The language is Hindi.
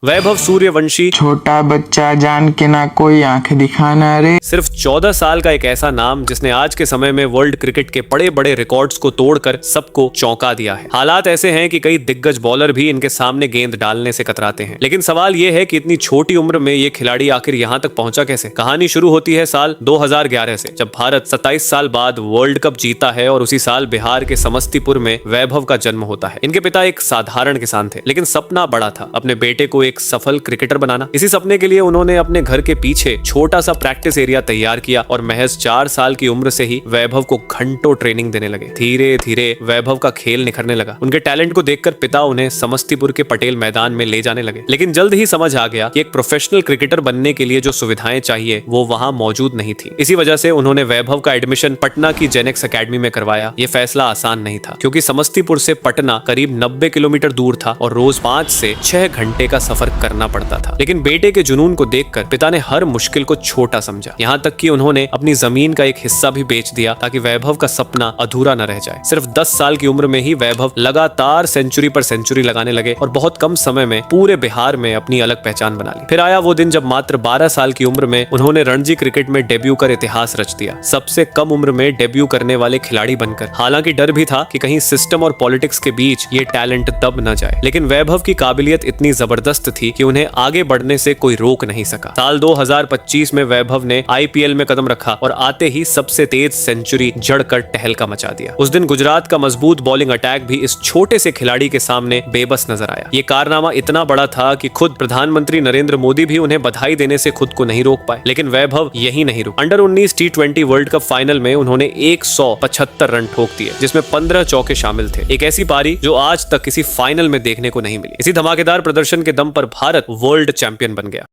वैभव सूर्यवंशी छोटा बच्चा जान के ना कोई आंख दिखाना रे। सिर्फ 14 साल का एक ऐसा नाम जिसने आज के समय में वर्ल्ड क्रिकेट के बड़े बड़े रिकॉर्ड्स को तोड़कर सबको चौंका दिया है। हालात ऐसे हैं कि कई दिग्गज बॉलर भी इनके सामने गेंद डालने से कतराते हैं। लेकिन सवाल यह है कि इतनी छोटी उम्र में ये खिलाड़ी आखिर यहाँ तक पहुंचा कैसे। कहानी शुरू होती है साल 2011 से, जब भारत 27 साल बाद वर्ल्ड कप जीता है और उसी साल बिहार के समस्तीपुर में वैभव का जन्म होता है। इनके पिता एक साधारण किसान थे, लेकिन सपना बड़ा था, अपने बेटे को एक सफल क्रिकेटर बनाना। इसी सपने के लिए उन्होंने अपने घर के पीछे छोटा सा प्रैक्टिस एरिया तैयार किया और महज 4 साल की उम्र से ही वैभव को घंटों ट्रेनिंग देने लगे। धीरे धीरे वैभव का खेल निखरने लगा। उनके टैलेंट को देखकर पिता उन्हें समस्तीपुर के पटेल मैदान में ले जाने लगे। लेकिन जल्द ही समझ आ गया कि एक प्रोफेशनल क्रिकेटर बनने के लिए जो सुविधाएं चाहिए वो वहां मौजूद नहीं थी। इसी वजह से उन्होंने वैभव का एडमिशन पटना की जेनेक्स एकेडमी में करवाया। ये फैसला आसान नहीं था, क्योंकि समस्तीपुर से पटना करीब 90 किलोमीटर दूर था और रोज 5 से 6 घंटे का सफर करना पड़ता था। लेकिन बेटे के जुनून को देखकर पिता ने हर मुश्किल को छोटा समझा। यहाँ तक कि उन्होंने अपनी जमीन का एक हिस्सा भी बेच दिया ताकि वैभव का सपना अधूरा न रह जाए। सिर्फ 10 साल की उम्र में ही वैभव लगातार सेंचुरी पर सेंचुरी लगाने लगे और बहुत कम समय में पूरे बिहार में अपनी अलग पहचान बना ली। फिर आया वो दिन जब मात्र 12 साल की उम्र में उन्होंने रणजी क्रिकेट में डेब्यू कर इतिहास रच दिया, सबसे कम उम्र में डेब्यू करने वाले खिलाड़ी बनकर। हालांकि डर भी था कि कहीं सिस्टम और पॉलिटिक्स के बीच ये टैलेंट दब न जाए, लेकिन वैभव की काबिलियत इतनी जबरदस्त थी कि उन्हें आगे बढ़ने से कोई रोक नहीं सका। साल 2025 में वैभव ने आईपीएल में कदम रखा और आते ही सबसे तेज सेंचुरी जड़कर टहलका मचा दिया। उस दिन गुजरात का मजबूत बॉलिंग अटैक भी इस छोटे से खिलाड़ी के सामने बेबस नजर आया। ये कारनामा इतना बड़ा था कि खुद प्रधानमंत्री नरेंद्र मोदी भी उन्हें बधाई देने से खुद को नहीं रोक पाए। लेकिन वैभव यही नहीं रुके। Under 19 T20 world cup final में उन्होंने 175 रन ठोक दिए, जिसमें 15 चौके शामिल थे। एक ऐसी पारी जो आज तक किसी फाइनल में देखने को नहीं मिली। इसी धमाकेदार प्रदर्शन के दम पर भारत वर्ल्ड चैंपियन बन गया।